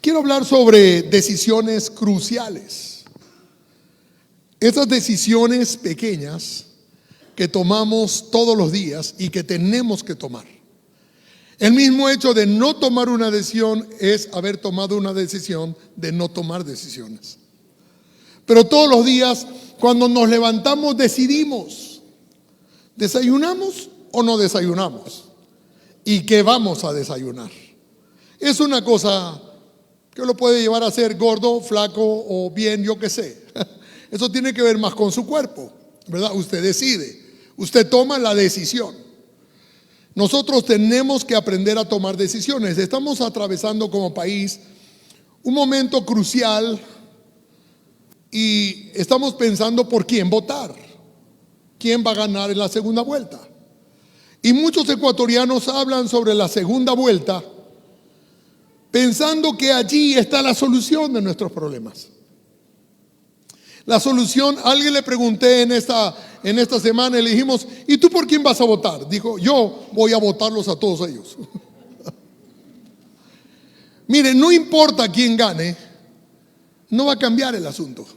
Quiero hablar sobre decisiones cruciales. Esas decisiones pequeñas que tomamos todos los días y que tenemos que tomar. El mismo hecho de no tomar una decisión es haber tomado una decisión de no tomar decisiones. Pero todos los días, cuando nos levantamos, decidimos: ¿desayunamos o no desayunamos? ¿Y qué vamos a desayunar? Es una cosa que lo puede llevar a ser gordo, flaco o bien, yo qué sé. Eso tiene que ver más con su cuerpo, ¿verdad? Usted decide, usted toma la decisión. Nosotros tenemos que aprender a tomar decisiones. Estamos atravesando como país un momento crucial y estamos pensando por quién votar, quién va a ganar en la segunda vuelta. Y muchos ecuatorianos hablan sobre la segunda vuelta pensando que allí está la solución de nuestros problemas. La solución, a alguien le pregunté en esta semana y le dijimos: ¿y tú por quién vas a votar? Dijo: yo voy a votarlos a todos ellos. Mire, no importa quién gane, no va a cambiar el asunto.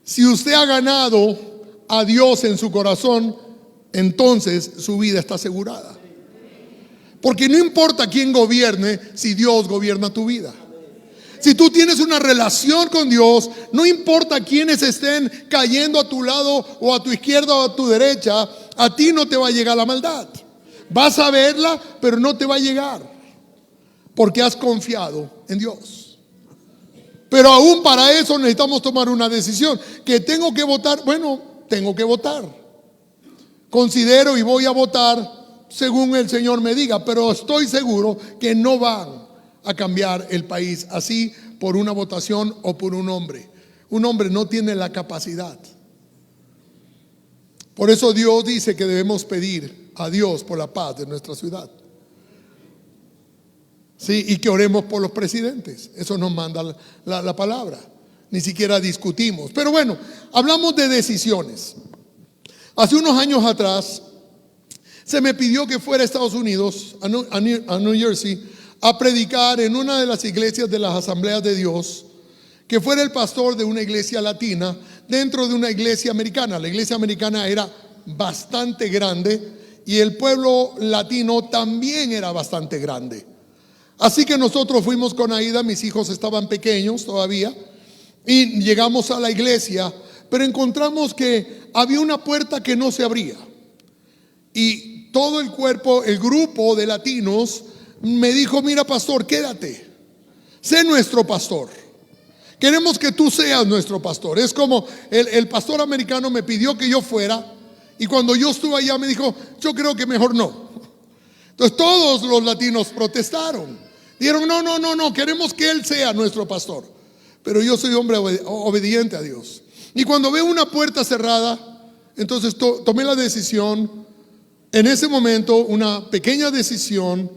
Si usted ha ganado a Dios en su corazón, entonces su vida está asegurada. Porque no importa quién gobierne, si Dios gobierna tu vida. Si tú tienes una relación con Dios, no importa quiénes estén cayendo a tu lado o a tu izquierda o a tu derecha, a ti no te va a llegar la maldad. Vas a verla, pero no te va a llegar, porque has confiado en Dios. Pero aún para eso necesitamos tomar una decisión. ¿Que tengo que votar? Bueno, tengo que votar. Considero y voy a votar según el Señor me diga, pero estoy seguro que no van a cambiar el país así por una votación o por un hombre. Un hombre no tiene la capacidad. Por eso Dios dice que debemos pedir a Dios por la paz de nuestra ciudad. Sí, y que oremos por los presidentes. Eso nos manda la palabra. Ni siquiera discutimos. Pero bueno, hablamos de decisiones. Hace unos años atrás se me pidió que fuera a Estados Unidos, a New Jersey, a predicar en una de las iglesias de las Asambleas de Dios, que fuera el pastor de una iglesia latina dentro de una iglesia americana. La iglesia americana era bastante grande y el pueblo latino también era bastante grande. Así que nosotros fuimos con Aida, mis hijos estaban pequeños todavía, y llegamos a la iglesia, pero encontramos que había una puerta que no se abría. Y todo el grupo de latinos me dijo: mira, pastor, quédate, sé nuestro pastor, queremos que tú seas nuestro pastor. Es como el pastor americano me pidió que yo fuera, y cuando yo estuve allá me dijo: yo creo que mejor no. Entonces todos los latinos protestaron, dijeron: no, queremos que él sea nuestro pastor. Pero yo soy hombre obediente a Dios, y cuando veo una puerta cerrada, entonces tomé la decisión, en ese momento una pequeña decisión,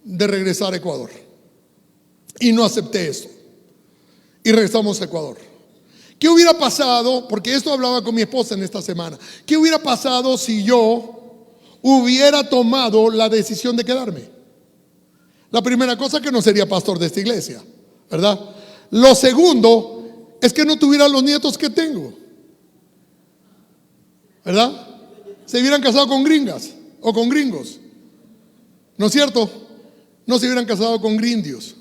de regresar a Ecuador. Y no acepté esto. Y regresamos a Ecuador. ¿Qué hubiera pasado? Porque esto hablaba con mi esposa en esta semana. ¿Qué hubiera pasado si yo hubiera tomado la decisión de quedarme? La primera cosa, que no sería pastor de esta iglesia, ¿verdad? Lo segundo es que no tuviera los nietos que tengo, ¿verdad? Se hubieran casado con gringas o con gringos, ¿no es cierto? No se hubieran casado con grindios.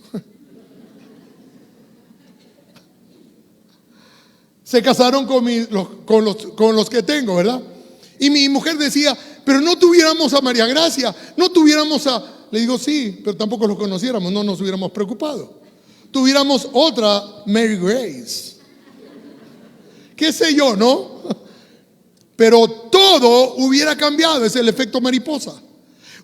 Se casaron con los que tengo, ¿verdad? Y mi mujer decía: pero no tuviéramos a María Gracia, no tuviéramos a... Le digo: sí, pero tampoco los conociéramos, no nos hubiéramos preocupado. Tuviéramos otra Mary Grace, qué sé yo, ¿no? Pero todo hubiera cambiado. Es el efecto mariposa.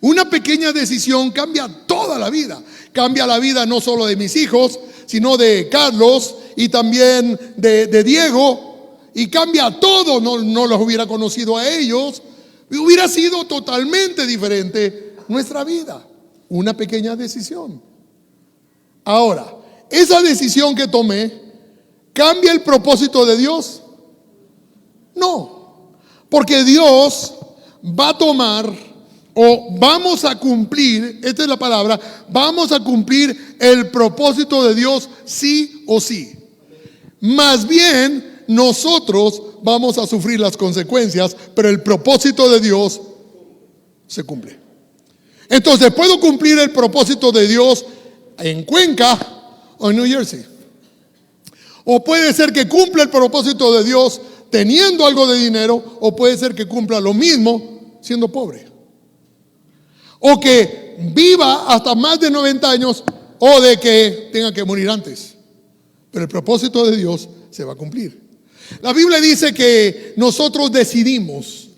Una pequeña decisión cambia toda la vida. Cambia la vida no solo de mis hijos, sino de Carlos y también de Diego. Y cambia todo. No los hubiera conocido a ellos. Hubiera sido totalmente diferente nuestra vida. Una pequeña decisión. Ahora, esa decisión que tomé, ¿cambia el propósito de Dios? No. Porque Dios va a tomar o vamos a cumplir, esta es la palabra, vamos a cumplir el propósito de Dios sí o sí. Más bien, nosotros vamos a sufrir las consecuencias, pero el propósito de Dios se cumple. Entonces, ¿puedo cumplir el propósito de Dios en Cuenca o en New Jersey? O puede ser que cumpla el propósito de Dios teniendo algo de dinero, o puede ser que cumpla lo mismo siendo pobre. O que viva hasta más de 90 años, o de que tenga que morir antes. Pero el propósito de Dios se va a cumplir. La Biblia dice que nosotros decidimos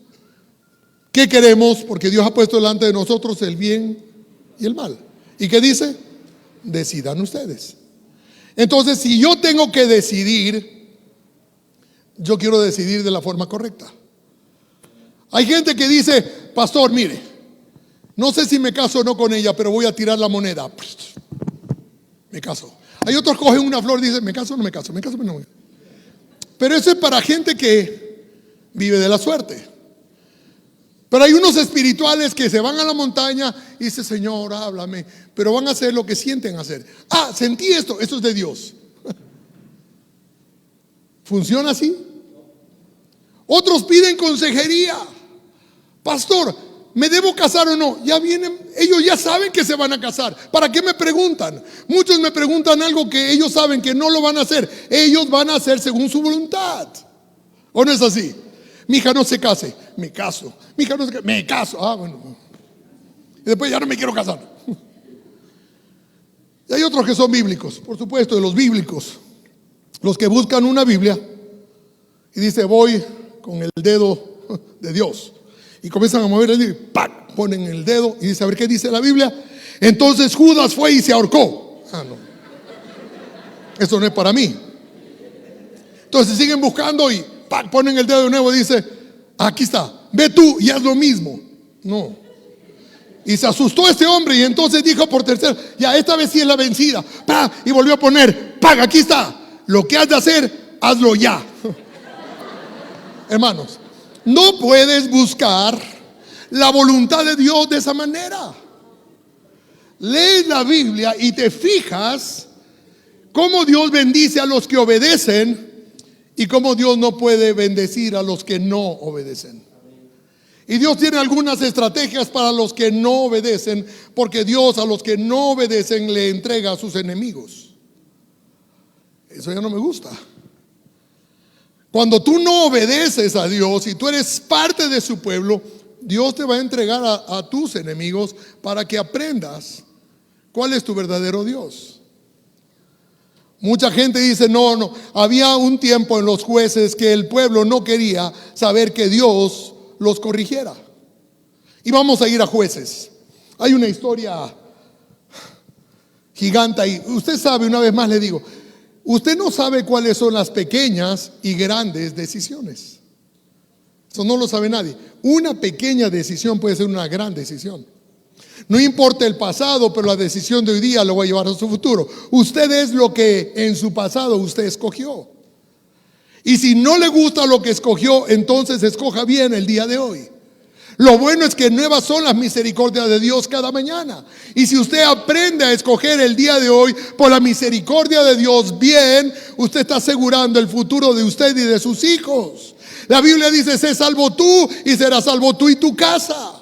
qué queremos, porque Dios ha puesto delante de nosotros el bien y el mal. ¿Y qué dice? Decidan ustedes. Entonces, si yo tengo que decidir, yo quiero decidir de la forma correcta. Hay gente que dice, pastor, mire, no sé si me caso o no con ella, pero voy a tirar la moneda. Me caso. Hay otros que cogen una flor y dicen, me caso o no me caso, me caso o no me caso. Pero eso es para gente que vive de la suerte. Pero hay unos espirituales que se van a la montaña y dicen, Señor, háblame, pero van a hacer lo que sienten hacer. Ah, sentí esto, eso es de Dios. ¿Funciona así? Otros piden consejería. Pastor, ¿me debo casar o no? Ya vienen, ellos ya saben que se van a casar. ¿Para qué me preguntan? Muchos me preguntan algo que ellos saben que no lo van a hacer. Ellos van a hacer según su voluntad. ¿O no es así? Mi hija no se case, me caso. Mi hija no se case, me caso. Ah, bueno. Y después ya no me quiero casar. Y hay otros que son bíblicos, por supuesto, de los bíblicos. Los que buscan una Biblia y dice, voy con el dedo de Dios. Y comienzan a mover el dedo, ¡pac! Ponen el dedo y dice, a ver qué dice la Biblia. Entonces Judas fue y se ahorcó. Ah, no. Eso no es para mí. Entonces siguen buscando y ¡pac! Ponen el dedo de nuevo y dice, aquí está, ve tú y haz lo mismo. No. Y se asustó este hombre y entonces dijo por tercera, ya esta vez sí es la vencida. ¡Pah! Y volvió a poner, ¡pac! Aquí está. Lo que has de hacer, hazlo ya. Hermanos, no puedes buscar la voluntad de Dios de esa manera. Lees la Biblia y te fijas cómo Dios bendice a los que obedecen y cómo Dios no puede bendecir a los que no obedecen. Y Dios tiene algunas estrategias para los que no obedecen, porque Dios a los que no obedecen le entrega a sus enemigos. Eso ya no me gusta. Cuando tú no obedeces a Dios y tú eres parte de su pueblo, Dios te va a entregar a tus enemigos para que aprendas cuál es tu verdadero Dios. Mucha gente dice, no, había un tiempo en los jueces que el pueblo no quería saber que Dios los corrigiera. Y vamos a ir a Jueces. Hay una historia gigante ahí. Usted sabe, una vez más le digo, usted no sabe cuáles son las pequeñas y grandes decisiones. Eso no lo sabe nadie. Una pequeña decisión puede ser una gran decisión. No importa el pasado, pero la decisión de hoy día lo va a llevar a su futuro. Usted es lo que en su pasado usted escogió. Y si no le gusta lo que escogió, entonces escoja bien el día de hoy. Lo bueno es que nuevas son las misericordias de Dios cada mañana. Y si usted aprende a escoger el día de hoy por la misericordia de Dios bien, usted está asegurando el futuro de usted y de sus hijos. La Biblia dice, sé salvo tú y serás salvo tú y tu casa.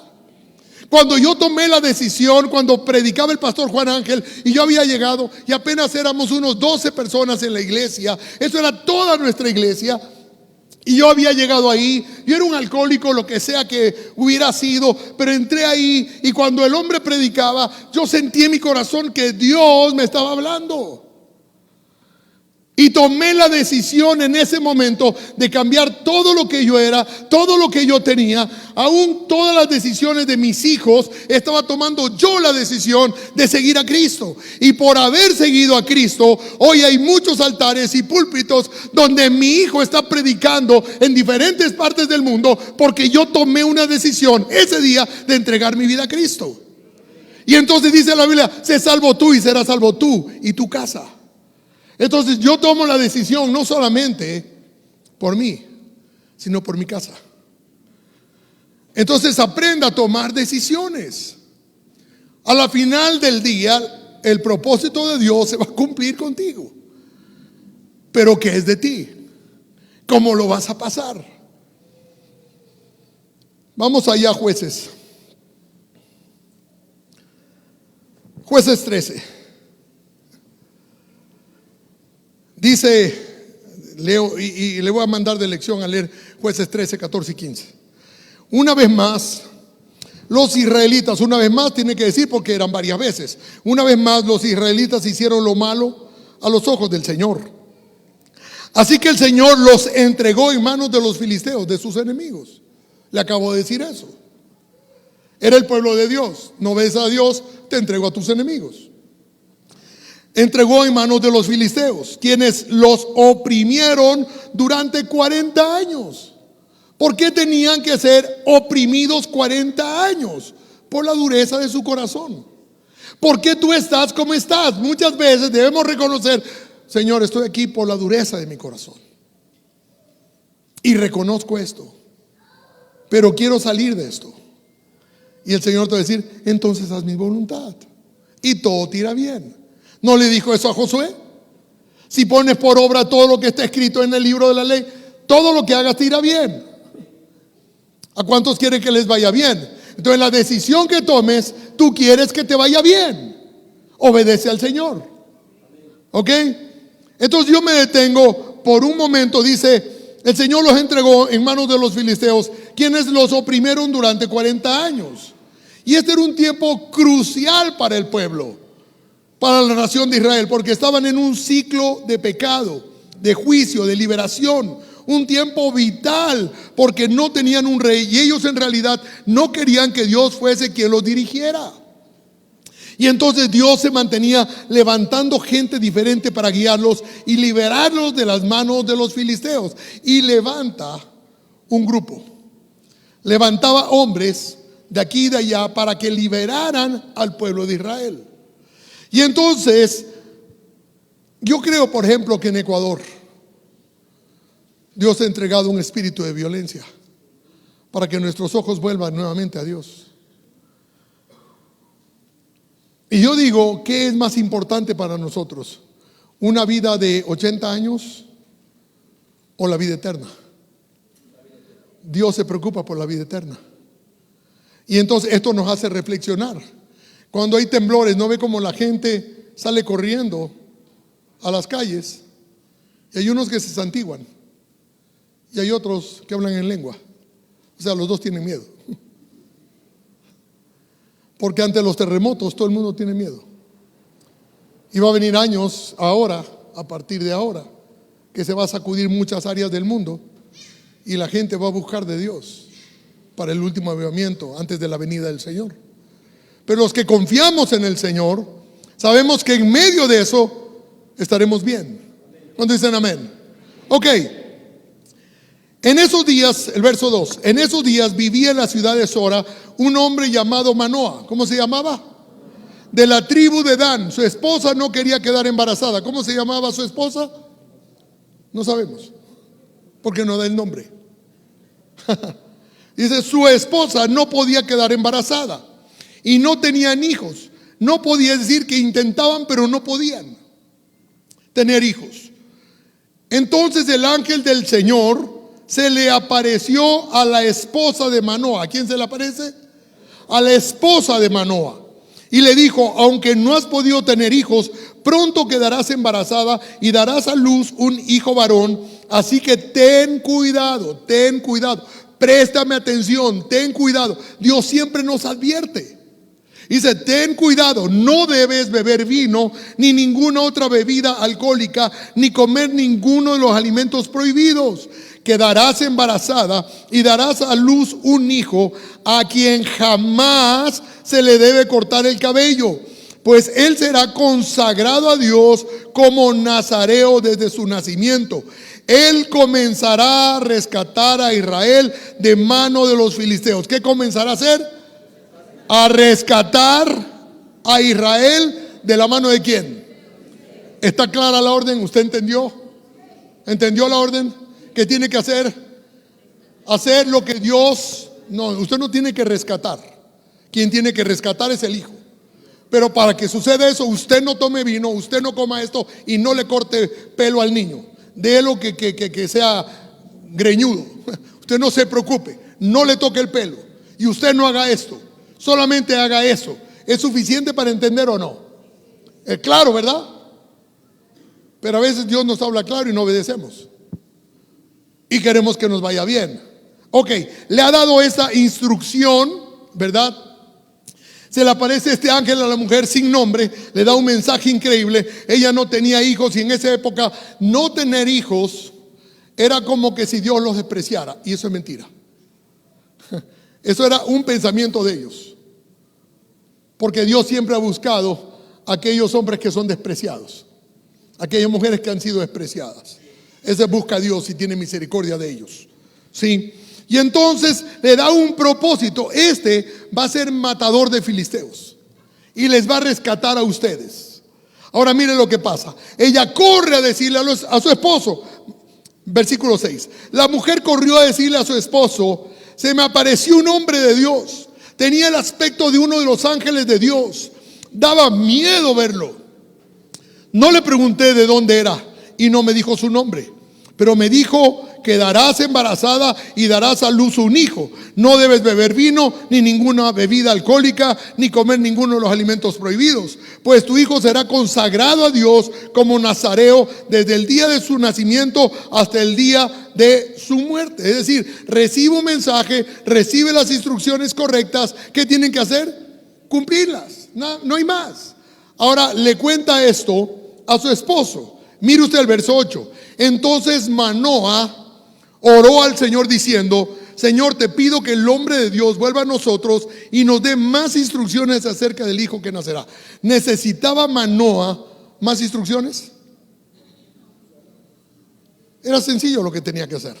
Cuando yo tomé la decisión, cuando predicaba el pastor Juan Ángel y yo había llegado y apenas éramos unos 12 personas en la iglesia, eso era toda nuestra iglesia. Y yo había llegado ahí, yo era un alcohólico, lo que sea que hubiera sido, pero entré ahí y cuando el hombre predicaba, yo sentí en mi corazón que Dios me estaba hablando. Y tomé la decisión en ese momento de cambiar todo lo que yo era, todo lo que yo tenía, aún todas las decisiones de mis hijos, estaba tomando yo la decisión de seguir a Cristo. Y por haber seguido a Cristo, hoy hay muchos altares y púlpitos donde mi hijo está predicando en diferentes partes del mundo porque yo tomé una decisión ese día de entregar mi vida a Cristo. Y entonces dice la Biblia, sé salvo tú y serás salvo tú y tu casa. Entonces yo tomo la decisión no solamente por mí, sino por mi casa. Entonces aprenda a tomar decisiones. A la final del día, el propósito de Dios se va a cumplir contigo. Pero ¿qué es de ti? ¿Cómo lo vas a pasar? Vamos allá, Jueces. Jueces 13. Dice, leo y le voy a mandar de lección a leer Jueces 13, 14 y 15. Una vez más, los israelitas, una vez más tiene que decir porque eran varias veces, una vez más los israelitas hicieron lo malo a los ojos del Señor. Así que el Señor los entregó en manos de los filisteos, de sus enemigos. Le acabo de decir eso. Era el pueblo de Dios. No ves a Dios, te entregó a tus enemigos. Entregó en manos de los filisteos, quienes los oprimieron durante 40 años. ¿Por qué tenían que ser oprimidos 40 años? Por la dureza de su corazón. ¿Por qué tú estás como estás? Muchas veces debemos reconocer, Señor, estoy aquí por la dureza de mi corazón. Y reconozco esto. Pero quiero salir de esto. Y el Señor te va a decir, entonces haz mi voluntad. Y todo te irá bien. ¿No le dijo eso a Josué? Si pones por obra todo lo que está escrito en el libro de la ley, todo lo que hagas te irá bien. ¿A cuántos quiere que les vaya bien? Entonces la decisión que tomes, tú quieres que te vaya bien. Obedece al Señor. ¿Ok? Entonces yo me detengo por un momento. Dice, el Señor los entregó en manos de los filisteos, quienes los oprimieron durante 40 años. Y este era un tiempo crucial para el pueblo, para la nación de Israel, porque estaban en un ciclo de pecado, de juicio, de liberación. Un tiempo vital, porque no tenían un rey y ellos en realidad no querían que Dios fuese quien los dirigiera. Y entonces Dios se mantenía levantando gente diferente para guiarlos y liberarlos de las manos de los filisteos. Y levanta un grupo, levantaba hombres de aquí y de allá para que liberaran al pueblo de Israel. Y entonces yo creo, por ejemplo, que en Ecuador Dios ha entregado un espíritu de violencia para que nuestros ojos vuelvan nuevamente a Dios. Y yo digo, ¿qué es más importante para nosotros? ¿Una vida de 80 años o la vida eterna? Dios se preocupa por la vida eterna. Y entonces esto nos hace reflexionar. Cuando hay temblores, ¿no ve cómo la gente sale corriendo a las calles? Y hay unos que se santiguan y hay otros que hablan en lengua. O sea, los dos tienen miedo. Porque ante los terremotos todo el mundo tiene miedo. Y va a venir años ahora, a partir de ahora, que se va a sacudir muchas áreas del mundo y la gente va a buscar de Dios para el último avivamiento antes de la venida del Señor. Pero los que confiamos en el Señor, sabemos que en medio de eso estaremos bien. ¿Cuándo dicen amén? Ok. En esos días, el verso 2, en esos días vivía en la ciudad de Sora un hombre llamado Manoa. ¿Cómo se llamaba? De la tribu de Dan. Su esposa no quería quedar embarazada. ¿Cómo se llamaba su esposa? No sabemos, porque no da el nombre. Dice, su esposa no podía quedar embarazada y no tenían hijos. No podía decir que intentaban, pero no podían tener hijos. Entonces el ángel del Señor se le apareció a la esposa de Manoa. ¿A quién se le aparece? A la esposa de Manoa. Y le dijo, aunque no has podido tener hijos, pronto quedarás embarazada y darás a luz un hijo varón. Así que ten cuidado, préstame atención, ten cuidado. Dios siempre nos advierte. Dice, ten cuidado, no debes beber vino, ni ninguna otra bebida alcohólica, ni comer ninguno de los alimentos prohibidos. Quedarás embarazada y darás a luz un hijo a quien jamás se le debe cortar el cabello, pues él será consagrado a Dios como nazareo desde su nacimiento. Él comenzará a rescatar a Israel de mano de los filisteos. ¿Qué comenzará a hacer? A rescatar a Israel de la mano de quién. ¿Está clara la orden? ¿Usted entendió? ¿Entendió la orden? ¿Qué tiene que hacer? Hacer lo que Dios No, usted no tiene que rescatar. Quien tiene que rescatar es el hijo. Pero para que suceda eso, usted no tome vino, usted no coma esto y no le corte pelo al niño. Déjelo que sea greñudo. Usted no se preocupe, no le toque el pelo. Y usted no haga esto, solamente haga eso. ¿Es suficiente para entender o no? Es claro, ¿verdad? Pero a veces Dios nos habla claro y no obedecemos. Y queremos que nos vaya bien. Ok, le ha dado esta instrucción, ¿verdad? Se le aparece este ángel a la mujer sin nombre, le da un mensaje increíble. Ella no tenía hijos y en esa época no tener hijos era como que si Dios los despreciara. Y eso es mentira. Eso era un pensamiento de ellos. Porque Dios siempre ha buscado a aquellos hombres que son despreciados, aquellas mujeres que han sido despreciadas. Ese busca a Dios y tiene misericordia de ellos. ¿Sí? Y entonces le da un propósito. Este va a ser matador de filisteos y les va a rescatar a ustedes. Ahora mire lo que pasa. Ella corre a decirle a su esposo. Versículo 6. La mujer corrió a decirle a su esposo: se me apareció un hombre de Dios. Tenía el aspecto de uno de los ángeles de Dios. Daba miedo verlo. No le pregunté de dónde era y no me dijo su nombre. Pero me dijo: quedarás embarazada y darás a luz un hijo. No debes beber vino, ni ninguna bebida alcohólica, ni comer ninguno de los alimentos prohibidos. Pues tu hijo será consagrado a Dios como nazareo desde el día de su nacimiento hasta el día de su muerte. Es decir, recibe un mensaje, recibe las instrucciones correctas. ¿Qué tienen que hacer? Cumplirlas. No hay más. Ahora le cuenta esto a su esposo. Mire usted el verso 8. Entonces Manoa oró al Señor diciendo: Señor, te pido que el hombre de Dios vuelva a nosotros y nos dé más instrucciones acerca del hijo que nacerá. ¿Necesitaba Manoa más instrucciones? Era sencillo lo que tenía que hacer.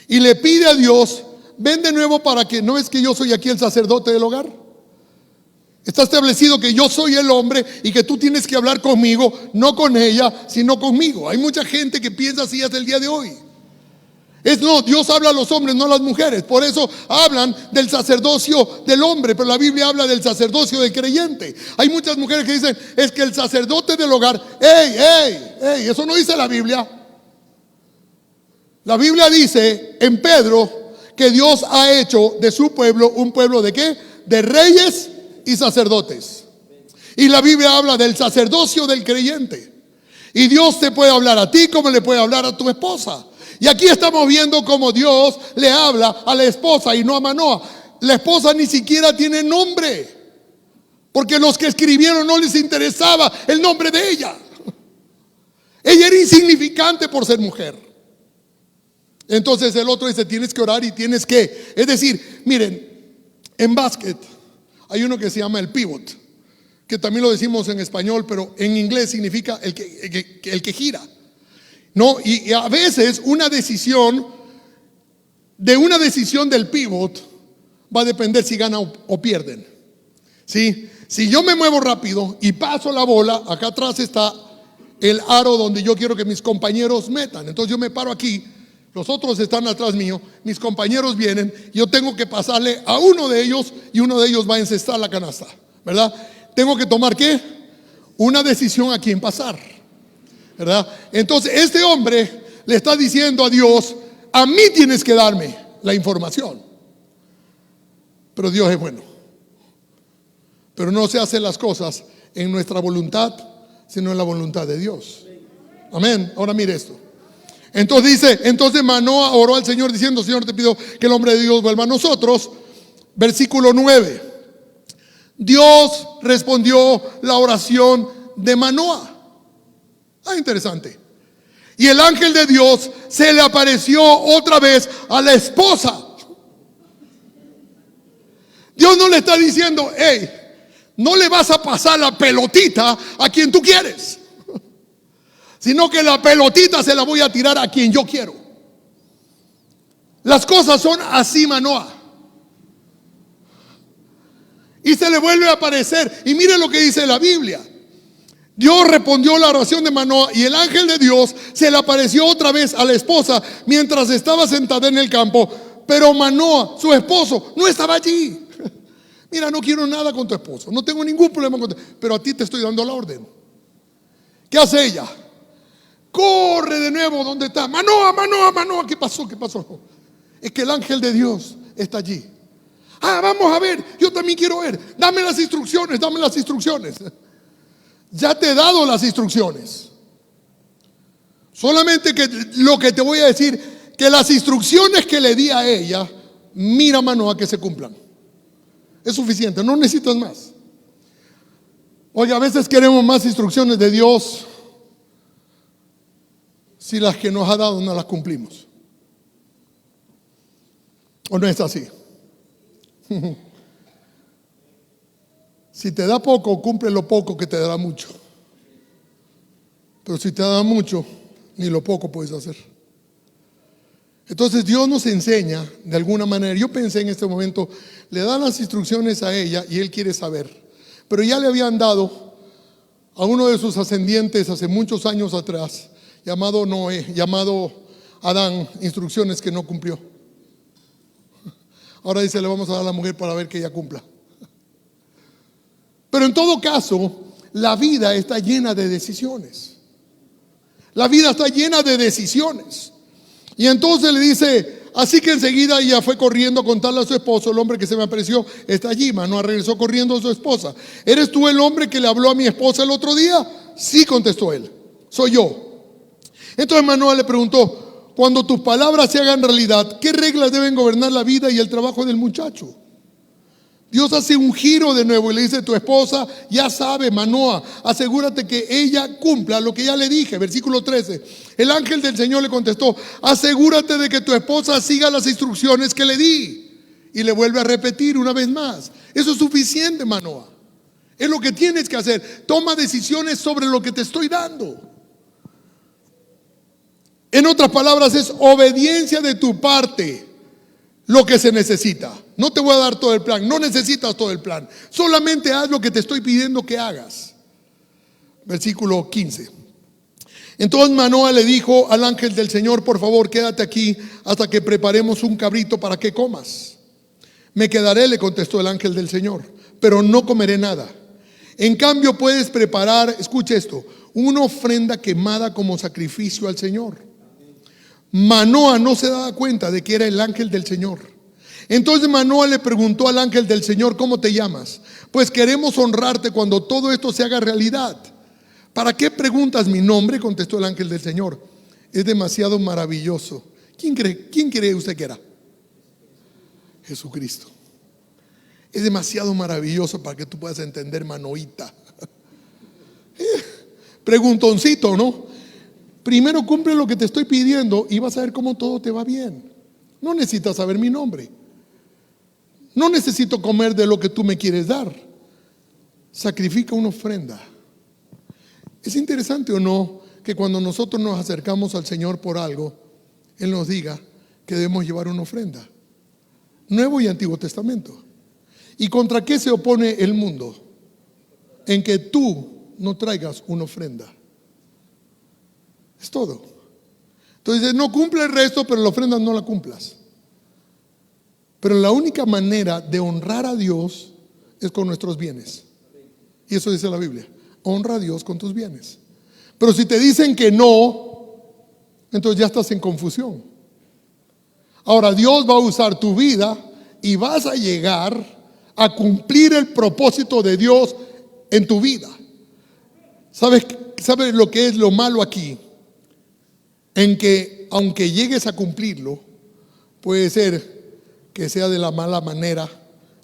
Y le pide a Dios: ven de nuevo para que, ¿no es que yo soy aquí el sacerdote del hogar? Está establecido que yo soy el hombre y que tú tienes que hablar conmigo, no con ella, sino conmigo. Hay mucha gente que piensa así hasta el día de hoy. No, Dios habla a los hombres, no a las mujeres. Por eso hablan del sacerdocio del hombre, pero la Biblia habla del sacerdocio del creyente. Hay muchas mujeres que dicen: es que el sacerdote del hogar, eso no dice la Biblia. La Biblia dice en Pedro que Dios ha hecho de su pueblo un pueblo ¿de qué? De reyes y sacerdotes. Y la Biblia habla del sacerdocio del creyente. Y Dios te puede hablar a ti como le puede hablar a tu esposa. Y aquí estamos viendo cómo Dios le habla a la esposa y no a Manoa. La esposa ni siquiera tiene nombre, porque los que escribieron no les interesaba el nombre de ella. Ella era insignificante por ser mujer. Entonces el otro dice: tienes que orar y tienes que. Es decir, miren, en básquet hay uno que se llama el pivot, que también lo decimos en español, pero en inglés significa el que gira. No, y a veces una decisión del pivot va a depender si ganan o pierden. ¿Sí? Si yo me muevo rápido y paso la bola, acá atrás está el aro donde yo quiero que mis compañeros metan. Entonces yo me paro aquí, los otros están atrás mío, mis compañeros vienen, yo tengo que pasarle a uno de ellos y uno de ellos va a encestar la canasta, ¿verdad? Tengo que tomar ¿qué? Una decisión a quién pasar, ¿verdad? Entonces este hombre le está diciendo a Dios: a mí tienes que darme la información. Pero Dios es bueno. Pero no se hacen las cosas en nuestra voluntad, sino en la voluntad de Dios. Amén. Ahora mire esto. Entonces Manoa oró al Señor diciendo: Señor, te pido que el hombre de Dios vuelva a nosotros. Versículo 9. Dios respondió la oración de Manoa. Interesante. Y el ángel de Dios se le apareció otra vez a la esposa. Dios no le está diciendo: no le vas a pasar la pelotita a quien tú quieres, sino que la pelotita se la voy a tirar a quien yo quiero. Las cosas son así, Manoa. Y se le vuelve a aparecer. Y mire lo que dice la Biblia. Dios respondió la oración de Manoa y el ángel de Dios se le apareció otra vez a la esposa mientras estaba sentada en el campo. pero Manoa, su esposo, no estaba allí. Mira, no quiero nada con tu esposo, no tengo ningún problema con tu, pero a ti te estoy dando la orden. ¿Qué hace ella? Corre de nuevo, ¿dónde está? Manoa, Manoa, Manoa, ¿qué pasó? ¿Qué pasó? Es que el ángel de Dios está allí. Vamos a ver, yo también quiero ver. Dame las instrucciones, dame las instrucciones. Ya te he dado las instrucciones. Solamente que lo que te voy a decir, que las instrucciones que le di a ella, mira, Manoa, que se cumplan. Es suficiente, no necesitas más. Oye, a veces queremos más instrucciones de Dios si las que nos ha dado no las cumplimos. ¿O no es así? Si te da poco, cumple lo poco que te dará mucho. Pero si te da mucho, ni lo poco puedes hacer. Entonces Dios nos enseña de alguna manera. Yo pensé en este momento, le dan las instrucciones a ella y él quiere saber. Pero ya le habían dado a uno de sus ascendientes hace muchos años atrás, llamado Noé, llamado Adán, instrucciones que no cumplió. Ahora dice, le vamos a dar a la mujer para ver que ella cumpla. Pero en todo caso, la vida está llena de decisiones. La vida está llena de decisiones. Y entonces le dice, así que enseguida ella fue corriendo a contarle a su esposo, el hombre que se me apareció está allí. Manoa regresó corriendo a su esposa. ¿Eres tú el hombre que le habló a mi esposa el otro día? Sí, contestó él, soy yo. Entonces Manoa le preguntó, cuando tus palabras se hagan realidad, ¿qué reglas deben gobernar la vida y el trabajo del muchacho? Dios hace un giro de nuevo y le dice, tu esposa ya sabe, Manoa, asegúrate que ella cumpla lo que ya le dije. Versículo 13, el ángel del Señor le contestó, asegúrate de que tu esposa siga las instrucciones que le di. Y le vuelve a repetir una vez más, eso es suficiente, Manoa. Es lo que tienes que hacer, toma decisiones sobre lo que te estoy dando. En otras palabras, es obediencia de tu parte lo que se necesita. No te voy a dar todo el plan, no necesitas todo el plan. Solamente haz lo que te estoy pidiendo que hagas. Versículo 15. Entonces Manoa le dijo al ángel del Señor, por favor, quédate aquí hasta que preparemos un cabrito para que comas. Me quedaré, le contestó el ángel del Señor, pero no comeré nada. En cambio puedes preparar, escuche esto, una ofrenda quemada como sacrificio al Señor. Manoa no se daba cuenta de que era el ángel del Señor. Entonces Manoa le preguntó al ángel del Señor, ¿cómo te llamas? Pues queremos honrarte cuando todo esto se haga realidad. ¿Para qué preguntas mi nombre? Contestó el ángel del Señor. Es demasiado maravilloso. ¿Quién cree usted que era? Jesucristo. Es demasiado maravilloso para que tú puedas entender, Manoita. Preguntoncito, ¿no? Primero cumple lo que te estoy pidiendo y vas a ver cómo todo te va bien. No necesitas saber mi nombre. No necesito comer de lo que tú me quieres dar. Sacrifica una ofrenda. ¿Es interesante o no que cuando nosotros nos acercamos al Señor por algo, Él nos diga que debemos llevar una ofrenda? Nuevo y Antiguo Testamento. ¿Y contra qué se opone el mundo? En que tú no traigas una ofrenda. Es todo. Entonces no cumple el resto, pero la ofrenda no la cumplas. Pero la única manera de honrar a Dios es con nuestros bienes. Y eso dice la Biblia. Honra a Dios con tus bienes. Pero si te dicen que no, entonces ya estás en confusión. Ahora Dios va a usar tu vida y vas a llegar a cumplir el propósito de Dios en tu vida. ¿Sabes lo que es lo malo aquí? En que aunque llegues a cumplirlo, puede ser que sea de la mala manera.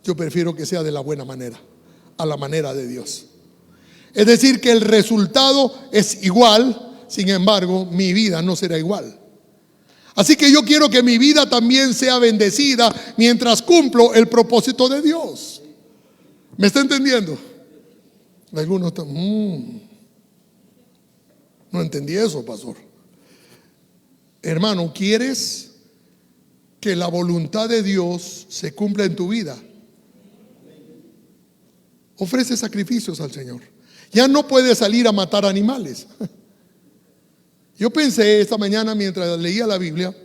Yo prefiero que sea de la buena manera, a la manera de Dios. Es decir, que el resultado es igual, sin embargo, mi vida no será igual. Así que yo quiero que mi vida también sea bendecida mientras cumplo el propósito de Dios. ¿Me está entendiendo? Algunos están, no entendí eso, pastor. Hermano, ¿quieres que la voluntad de Dios se cumpla en tu vida? Ofrece sacrificios al Señor. Ya no puedes salir a matar animales. Yo pensé esta mañana mientras leía la Biblia,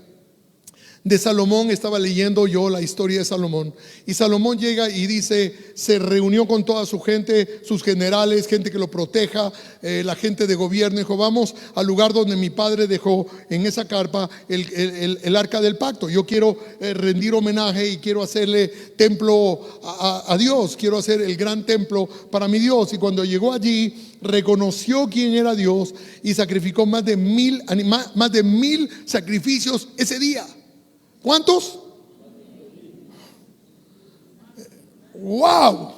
de Salomón. Estaba leyendo yo la historia de Salomón, y Salomón llega y dice, se reunió con toda su gente, sus generales, gente que lo proteja, la gente de gobierno. Dijo, vamos al lugar donde mi padre dejó en esa carpa el arca del pacto. Yo quiero rendir homenaje y quiero hacerle templo a Dios, quiero hacer el gran templo para mi Dios. Y cuando llegó allí, reconoció quién era Dios y sacrificó más de 1000 sacrificios ese día. ¿Cuántos? ¡Wow!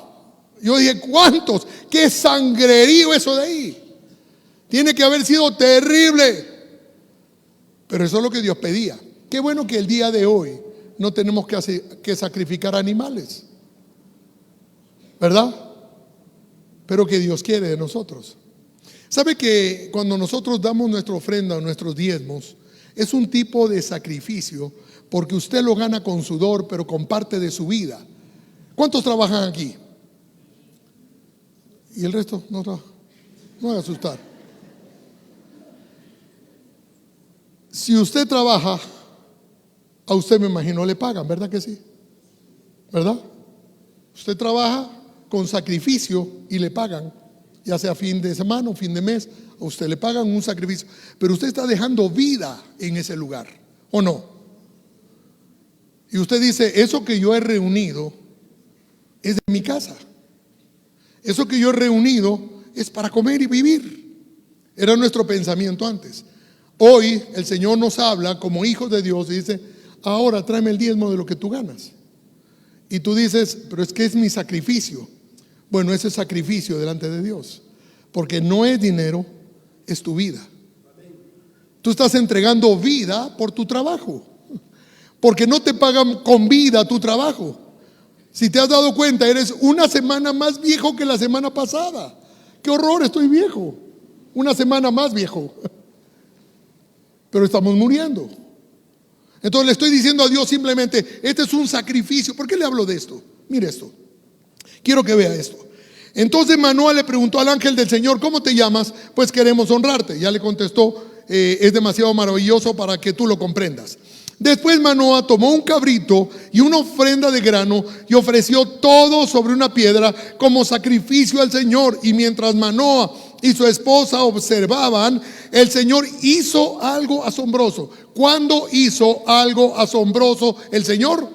Yo dije, ¿cuántos? ¡Qué sangrerío eso de ahí! Tiene que haber sido terrible. Pero eso es lo que Dios pedía. Qué bueno que el día de hoy no tenemos que sacrificar animales, ¿verdad? Pero que Dios quiere de nosotros. ¿Sabe que cuando nosotros damos nuestra ofrenda o nuestros diezmos, es un tipo de sacrificio? Porque usted lo gana con sudor, pero con parte de su vida. ¿Cuántos trabajan aquí? ¿Y el resto no trabaja? No voy a asustar. Si usted trabaja, a usted, me imagino, le pagan, ¿verdad que sí? ¿Verdad? Usted trabaja con sacrificio y le pagan, ya sea fin de semana o fin de mes, a usted le pagan un sacrificio, pero usted está dejando vida en ese lugar, ¿o no? Y usted dice, eso que yo he reunido es de mi casa, eso que yo he reunido es para comer y vivir. Era nuestro pensamiento antes. Hoy el Señor nos habla como hijos de Dios y dice, ahora tráeme el diezmo de lo que tú ganas. Y tú dices, pero es que es mi sacrificio. Bueno, ese sacrificio delante de Dios, porque no es dinero, es tu vida. Tú estás entregando vida por tu trabajo, porque no te pagan con vida tu trabajo. Si te has dado cuenta, eres una semana más viejo que la semana pasada. ¡Qué horror! Estoy viejo, una semana más viejo, pero estamos muriendo. Entonces le estoy diciendo a Dios simplemente, este es un sacrificio. ¿Por qué le hablo de esto? Mire esto, quiero que vea esto. Entonces Manoa le preguntó al ángel del Señor, ¿cómo te llamas? Pues queremos honrarte. Ya le contestó, es demasiado maravilloso para que tú lo comprendas. Después Manoa tomó un cabrito y una ofrenda de grano y ofreció todo sobre una piedra como sacrificio al Señor. Y mientras Manoa y su esposa observaban, el Señor hizo algo asombroso. ¿Cuándo hizo algo asombroso el Señor?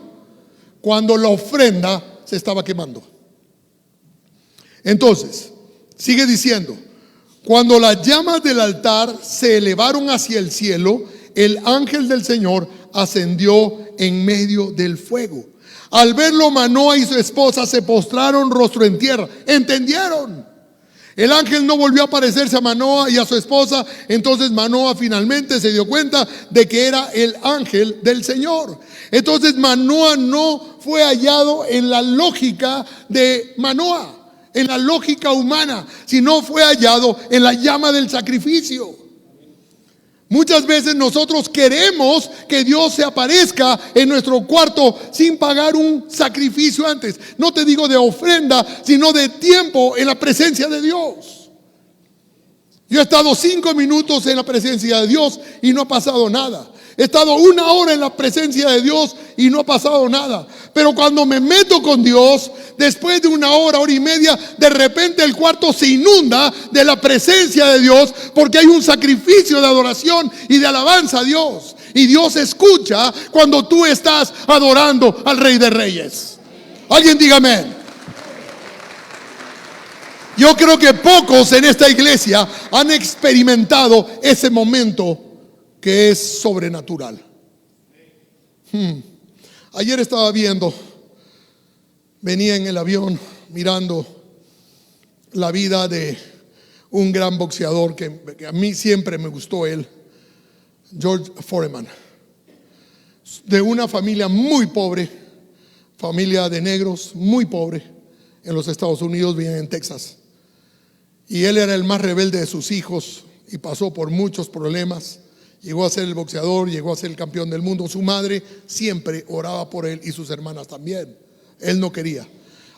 Cuando la ofrenda se estaba quemando. Entonces, sigue diciendo, cuando las llamas del altar se elevaron hacia el cielo, el ángel del Señor ascendió en medio del fuego. Al verlo, Manoa y su esposa se postraron rostro en tierra. ¿Entendieron? El ángel no volvió a aparecerse a Manoa y a su esposa. Entonces Manoa finalmente se dio cuenta de que era el ángel del Señor. Entonces Manoa no fue hallado en la lógica de Manoa, en la lógica humana, sino fue hallado en la llama del sacrificio. Muchas veces nosotros queremos que Dios se aparezca en nuestro cuarto sin pagar un sacrificio antes. No te digo de ofrenda, sino de tiempo en la presencia de Dios. Yo he estado 5 minutos en la presencia de Dios y no ha pasado nada. He estado 1 hora en la presencia de Dios y no ha pasado nada. Pero cuando me meto con Dios, después de 1 hora, hora y media, de repente el cuarto se inunda de la presencia de Dios, porque hay un sacrificio de adoración y de alabanza a Dios. Y Dios escucha cuando tú estás adorando al Rey de Reyes. Alguien diga amén. Yo creo que pocos en esta iglesia han experimentado ese momento que es sobrenatural. Ayer estaba viendo, venía en el avión mirando la vida de un gran boxeador que a mí siempre me gustó él, George Foreman, de una familia muy pobre, familia de negros muy pobre en los Estados Unidos, vivían en Texas, y él era el más rebelde de sus hijos y pasó por muchos problemas. Llegó a ser el boxeador, llegó a ser el campeón del mundo. Su madre siempre oraba por él y sus hermanas también. Él no quería.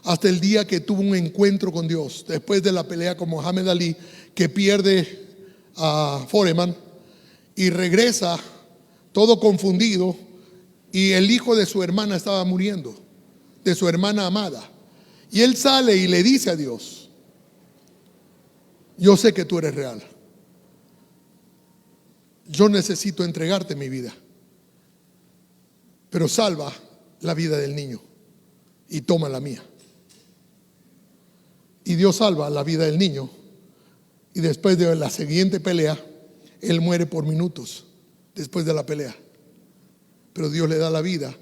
Hasta el día que tuvo un encuentro con Dios, después de la pelea con Muhammad Ali, que pierde a Foreman y regresa todo confundido, y el hijo de su hermana estaba muriendo, de su hermana amada. Y él sale y le dice a Dios: yo sé que tú eres real. Yo necesito entregarte mi vida, pero salva la vida del niño y toma la mía. Y Dios salva la vida del niño, y después de la siguiente pelea, él muere por minutos después de la pelea. Pero Dios le da la vida,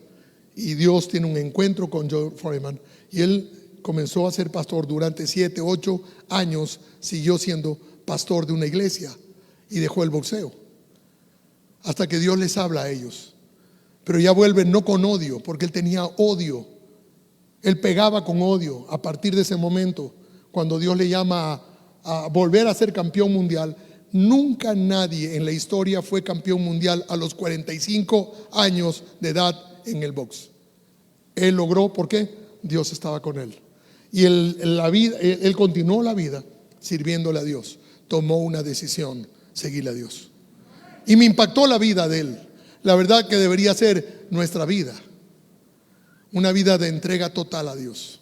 y Dios tiene un encuentro con Joe Foreman, y él comenzó a ser pastor durante 7, 8 años. Siguió siendo pastor de una iglesia y dejó el boxeo hasta que Dios les habla a ellos. Pero ya vuelven no con odio, porque él tenía odio. Él pegaba con odio. A partir de ese momento, cuando Dios le llama a volver a ser campeón mundial, nunca nadie en la historia fue campeón mundial a los 45 años de edad en el box. Él logró, ¿por qué? Dios estaba con él. Y él continuó la vida sirviéndole a Dios. Tomó una decisión: seguirle a Dios. Y me impactó la vida de él. La verdad que debería ser nuestra vida, una vida de entrega total a Dios.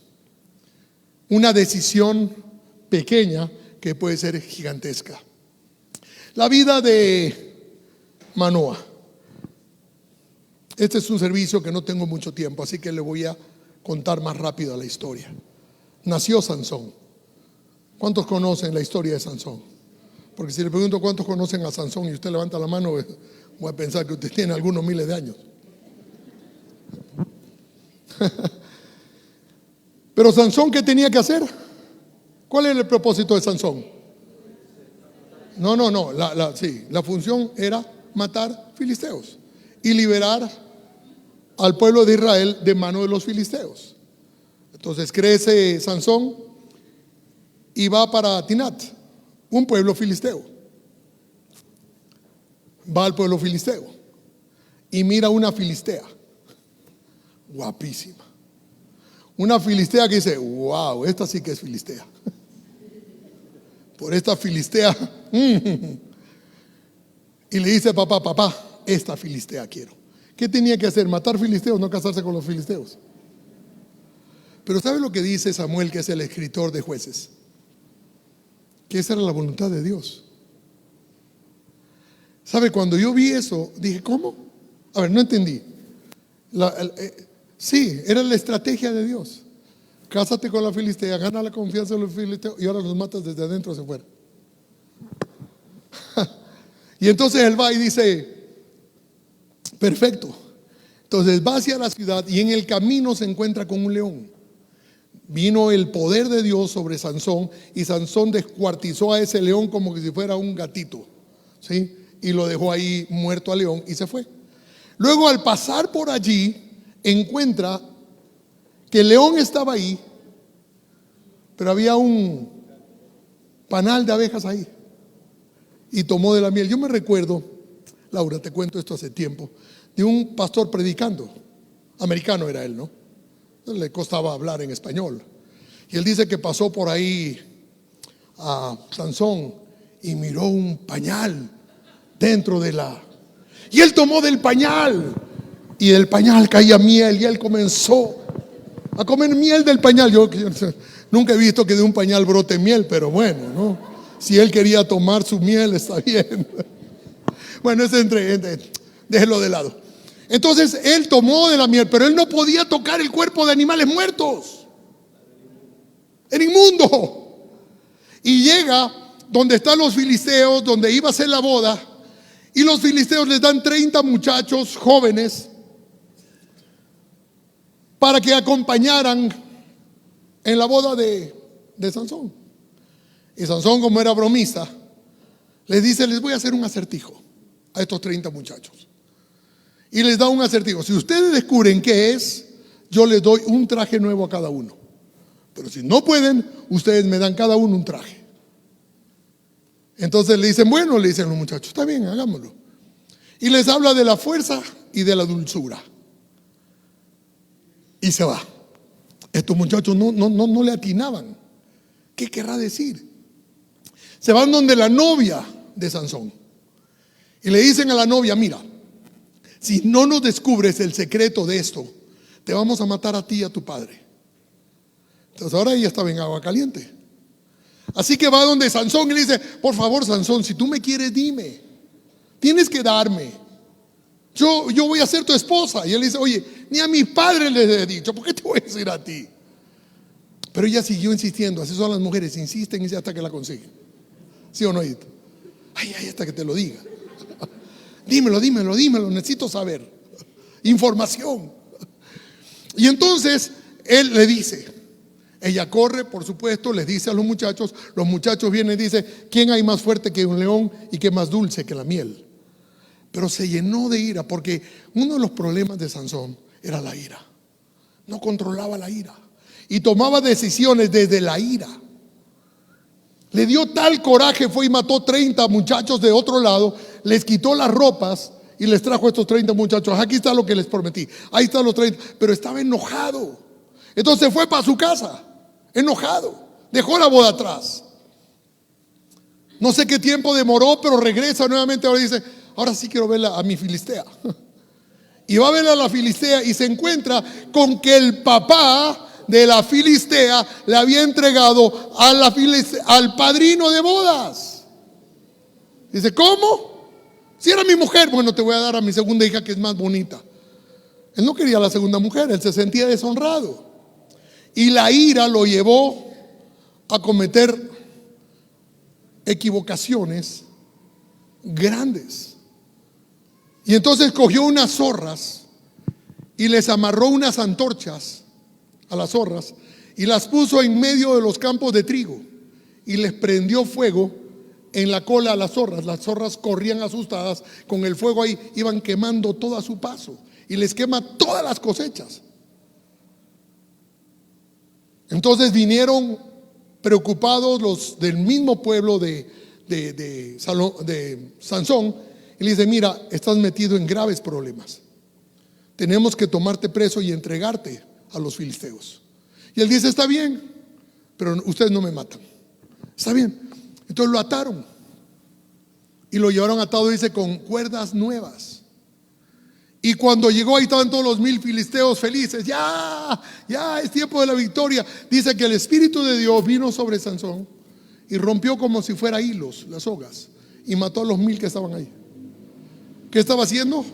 Una decisión pequeña que puede ser gigantesca. La vida de Manoah. Este es un servicio que no tengo mucho tiempo, así que le voy a contar más rápido la historia. Nació Sansón. ¿Cuántos conocen la historia de Sansón? Porque si le pregunto cuántos conocen a Sansón y usted levanta la mano, voy a pensar que usted tiene algunos miles de años. Pero Sansón, ¿qué tenía que hacer? ¿Cuál era el propósito de Sansón? No. La función era matar filisteos y liberar al pueblo de Israel de mano de los filisteos. Entonces crece Sansón y va para Tinat, un pueblo filisteo. Va al pueblo filisteo y mira una filistea guapísima. Una filistea que dice: wow, esta sí que es filistea. Por esta filistea. Y le dice: papá, esta filistea quiero. ¿Qué tenía que hacer? Matar filisteos, no casarse con los filisteos. Pero ¿sabe lo que dice Samuel, que es el escritor de Jueces? Que esa era la voluntad de Dios. ¿Sabe? Cuando yo vi eso, dije: ¿cómo? A ver, no entendí. Sí, era la estrategia de Dios. Cásate con la filistea, gana la confianza de los filisteos y ahora los matas desde adentro hacia afuera. Y entonces él va y dice: perfecto. Entonces va hacia la ciudad y en el camino se encuentra con un león. Vino el poder de Dios sobre Sansón y Sansón descuartizó a ese león como que si fuera un gatito, ¿sí? Y lo dejó ahí muerto al león y se fue. Luego, al pasar por allí, encuentra que el león estaba ahí, pero había un panal de abejas ahí, y tomó de la miel. Yo me recuerdo, Laura, te cuento esto hace tiempo, de un pastor predicando, americano era él, ¿no? Le costaba hablar en español, y él dice que pasó por ahí a Sansón y miró un pañal dentro de y él tomó del pañal, y del pañal caía miel, y él comenzó a comer miel del pañal. Yo nunca he visto que de un pañal brote miel, pero bueno, ¿no? Si él quería tomar su miel, está bien. Bueno, es déjelo de lado. Entonces él tomó de la miel, pero él no podía tocar el cuerpo de animales muertos. Era inmundo. Y llega donde están los filisteos, donde iba a ser la boda, y los filisteos les dan 30 muchachos jóvenes para que acompañaran en la boda de Sansón. Y Sansón, como era bromista, les dice: les voy a hacer un acertijo a estos 30 muchachos. Y les da un acertijo: si ustedes descubren qué es, yo les doy un traje nuevo a cada uno. Pero si no pueden, ustedes me dan cada uno un traje. Entonces le dicen: bueno, le dicen los muchachos, está bien, hagámoslo. Y les habla de la fuerza y de la dulzura. Y se va. Estos muchachos no le atinaban. ¿Qué querrá decir? Se van donde la novia de Sansón y le dicen a la novia: mira, si no nos descubres el secreto de esto, te vamos a matar a ti y a tu padre. Entonces ahora ella estaba en agua caliente. Así que va donde Sansón y le dice: por favor, Sansón, si tú me quieres, dime, tienes que darme. Yo voy a ser tu esposa. Y él dice: oye, ni a mis padres les he dicho, ¿por qué te voy a decir a ti? Pero ella siguió insistiendo. Así son las mujeres, insisten hasta que la consiguen. ¿Sí o no, Edith? Ay, hasta que te lo diga. Dímelo, necesito saber. Información. Y entonces él le dice, ella corre, por supuesto, les dice a los muchachos vienen y dicen: ¿quién hay más fuerte que un león y que más dulce que la miel? Pero se llenó de ira, porque uno de los problemas de Sansón era la ira. No controlaba la ira y tomaba decisiones desde la ira. Le dio tal coraje, fue y mató 30 muchachos de otro lado, les quitó las ropas y les trajo a estos 30 muchachos. Aquí está lo que les prometí, ahí están los 30. Pero estaba enojado. Entonces fue para su casa, enojado. Dejó la boda atrás. No sé qué tiempo demoró, pero regresa nuevamente. Ahora dice: ahora sí quiero ver a mi filistea. Y va a ver a la filistea y se encuentra con que el papá de la filistea le había entregado al padrino de bodas. Dice: ¿cómo? Si era mi mujer. Bueno, te voy a dar a mi segunda hija, que es más bonita. Él no quería a la segunda mujer, él se sentía deshonrado. Y la ira lo llevó a cometer equivocaciones grandes. Y entonces cogió unas zorras y les amarró unas antorchas a las zorras y las puso en medio de los campos de trigo y les prendió fuego en la cola a las zorras. Las zorras corrían asustadas con el fuego ahí, iban quemando todo a su paso y les quema todas las cosechas. Entonces vinieron preocupados los del mismo pueblo de Sansón y le dice: mira, estás metido en graves problemas, tenemos que tomarte preso y entregarte a los filisteos. Y él dice: está bien, pero ustedes no me matan. Está bien. Entonces lo ataron y lo llevaron atado, dice, con cuerdas nuevas. Y cuando llegó, ahí estaban todos los 1000 filisteos felices. Ya es tiempo de la victoria. Dice que el Espíritu de Dios vino sobre Sansón y rompió como si fuera hilos las sogas y mató a los 1000 que estaban ahí. ¿Qué estaba haciendo?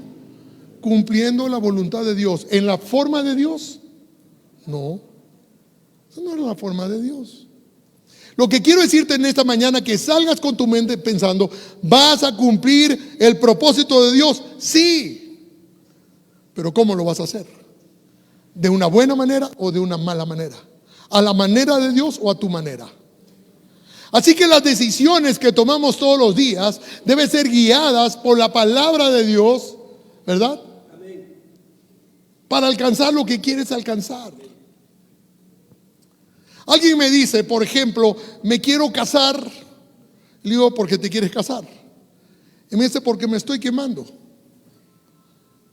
Cumpliendo la voluntad de Dios. ¿En la forma de Dios? No, eso no era la forma de Dios. Lo que quiero decirte en esta mañana, que salgas con tu mente pensando: ¿vas a cumplir el propósito de Dios? Sí. Pero ¿cómo lo vas a hacer? ¿De una buena manera o de una mala manera? ¿A la manera de Dios o a tu manera? Así que las decisiones que tomamos todos los días deben ser guiadas por la palabra de Dios, ¿verdad? Amén. Para alcanzar lo que quieres alcanzar. Alguien me dice, por ejemplo: me quiero casar. Le digo: ¿por qué te quieres casar? Y me dice: porque me estoy quemando.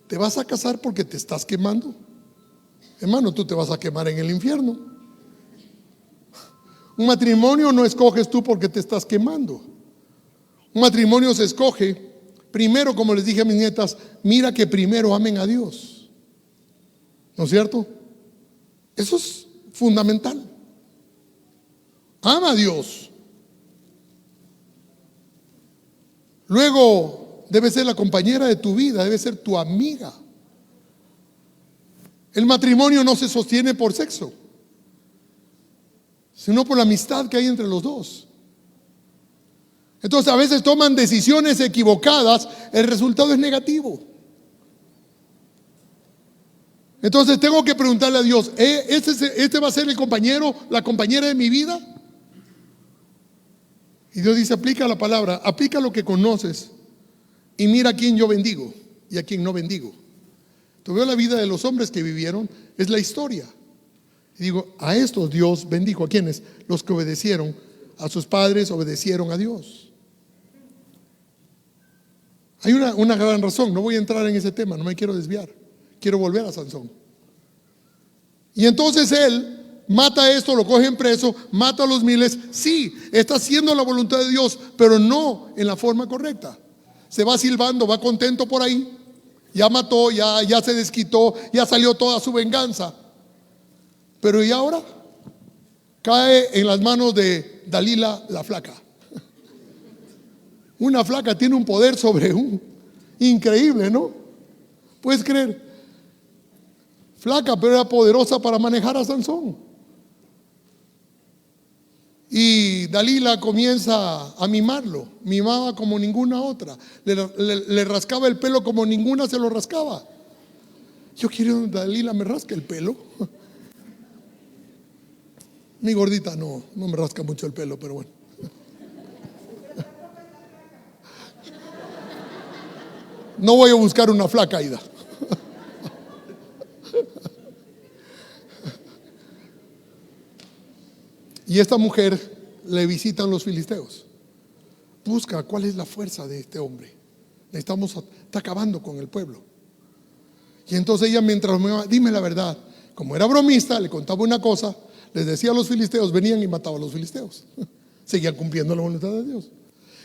¿Te vas a casar porque te estás quemando? Hermano, tú te vas a quemar en el infierno. Un matrimonio no escoges tú porque te estás quemando. Un matrimonio se escoge primero, como les dije a mis nietas: mira que primero amen a Dios. ¿No es cierto? Eso es fundamental. Ama a Dios. Luego debe ser la compañera de tu vida, debe ser tu amiga. El matrimonio no se sostiene por sexo, sino por la amistad que hay entre los dos. Entonces a veces toman decisiones equivocadas, el resultado es negativo. Entonces tengo que preguntarle a Dios: ¿este va a ser el compañero, la compañera de mi vida? Y Dios dice: aplica la palabra, aplica lo que conoces y mira a quién yo bendigo y a quién no bendigo. Tú veo la vida de los hombres que vivieron, es la historia. Y digo: a estos Dios bendijo. ¿A quiénes? Los que obedecieron a sus padres, obedecieron a Dios. Hay una gran razón, no voy a entrar en ese tema, no me quiero desviar. Quiero volver a Sansón. Y entonces él mata esto, lo cogen preso, mata a los 1000. Sí, está haciendo la voluntad de Dios, pero no en la forma correcta. Se va silbando, va contento por ahí, Ya mató, ya se desquitó, ya salió toda su venganza. Pero ¿y ahora? Cae en las manos de Dalila la flaca. Una flaca tiene un poder sobre increíble, ¿no? ¿Puedes creer? Flaca, pero era poderosa para manejar a Sansón. Y Dalila comienza a mimarlo. Mimaba como ninguna otra. Le rascaba el pelo como ninguna se lo rascaba. Yo quiero que Dalila me rasque el pelo. Mi gordita no me rasca mucho el pelo, pero bueno. No voy a buscar una flaca, Aida. Y esta mujer le visitan los filisteos. Busca cuál es la fuerza de este hombre. Está acabando con el pueblo. Y entonces ella, mientras me iba, dime la verdad. Como era bromista, le contaba una cosa, les decía a los filisteos, venían y mataban a los filisteos. Seguían cumpliendo la voluntad de Dios.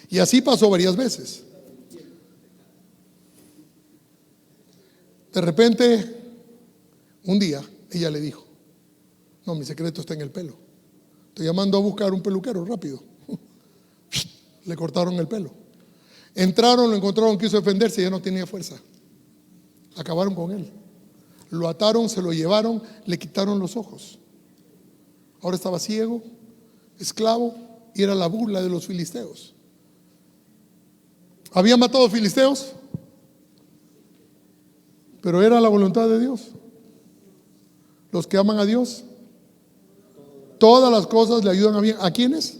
Y así pasó varias veces. De repente, un día, ella le dijo: no, mi secreto está en el pelo. Estoy llamando a buscar un peluquero rápido. Le cortaron el pelo. Entraron, lo encontraron, quiso defenderse, ya no tenía fuerza. Acabaron con él. Lo ataron, se lo llevaron, le quitaron los ojos. Ahora estaba ciego, esclavo, y era la burla de los filisteos. ¿Había matado filisteos? Pero era la voluntad de Dios. Los que aman a Dios, todas las cosas le ayudan a bien. ¿A quiénes?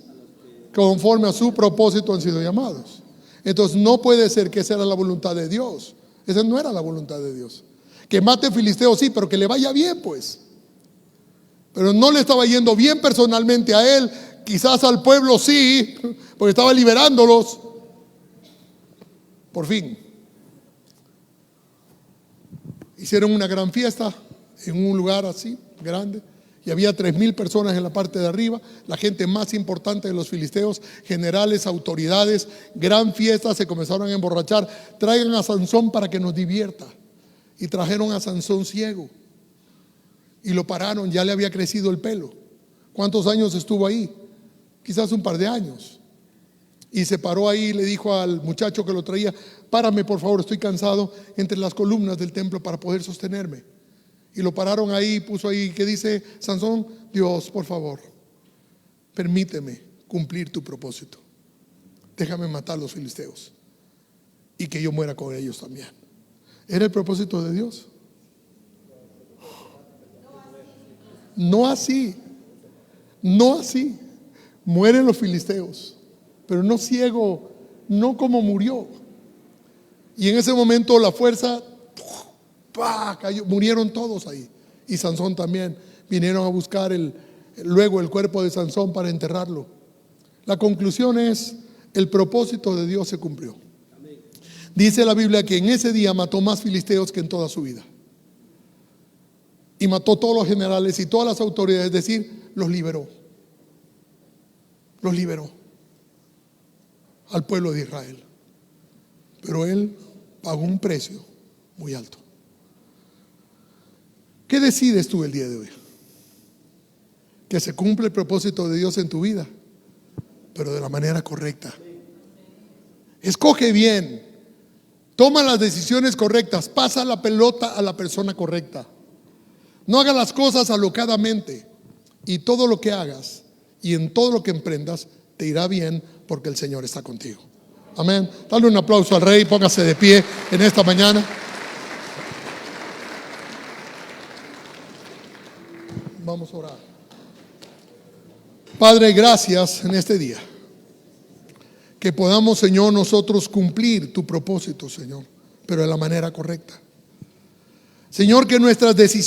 Conforme a su propósito han sido llamados. Entonces no puede ser que esa era la voluntad de Dios. Esa no era la voluntad de Dios. Que mate filisteos, sí, pero que le vaya bien, pues. Pero no le estaba yendo bien personalmente a él. Quizás al pueblo sí, porque estaba liberándolos. Por fin hicieron una gran fiesta en un lugar así, grande, y había 3,000 personas en la parte de arriba, la gente más importante de los filisteos, generales, autoridades, gran fiesta, se comenzaron a emborrachar. Traigan a Sansón para que nos divierta. Y trajeron a Sansón ciego y lo pararon, ya le había crecido el pelo. ¿Cuántos años estuvo ahí? Quizás un par de años. Y se paró ahí y le dijo al muchacho que lo traía: párame por favor, estoy cansado entre las columnas del templo para poder sostenerme. Y lo pararon ahí, puso ahí, que dice Sansón: Dios, por favor, permíteme cumplir tu propósito. Déjame matar a los filisteos y que yo muera con ellos también. ¿Era el propósito de Dios? No así. No así. Mueren los filisteos, pero no ciego, no como murió. Y en ese momento la fuerza cayó, murieron todos ahí. Y Sansón también. Vinieron a buscar luego el cuerpo de Sansón para enterrarlo. La conclusión es: el propósito de Dios se cumplió. Dice la Biblia que en ese día mató más filisteos que en toda su vida. Y mató todos los generales y todas las autoridades, es decir, los liberó. Los liberó al pueblo de Israel. Pero él pagó un precio muy alto. ¿Qué decides tú el día de hoy? Que se cumple el propósito de Dios en tu vida, pero de la manera correcta. Escoge bien, toma las decisiones correctas, pasa la pelota a la persona correcta. No hagas las cosas alocadamente, y todo lo que hagas y en todo lo que emprendas te irá bien, porque el Señor está contigo. Amén. Dale un aplauso al Rey, póngase de pie en esta mañana. Vamos a orar. Padre, gracias en este día. Que podamos, Señor, nosotros cumplir tu propósito, Señor, pero de la manera correcta. Señor, que nuestras decisiones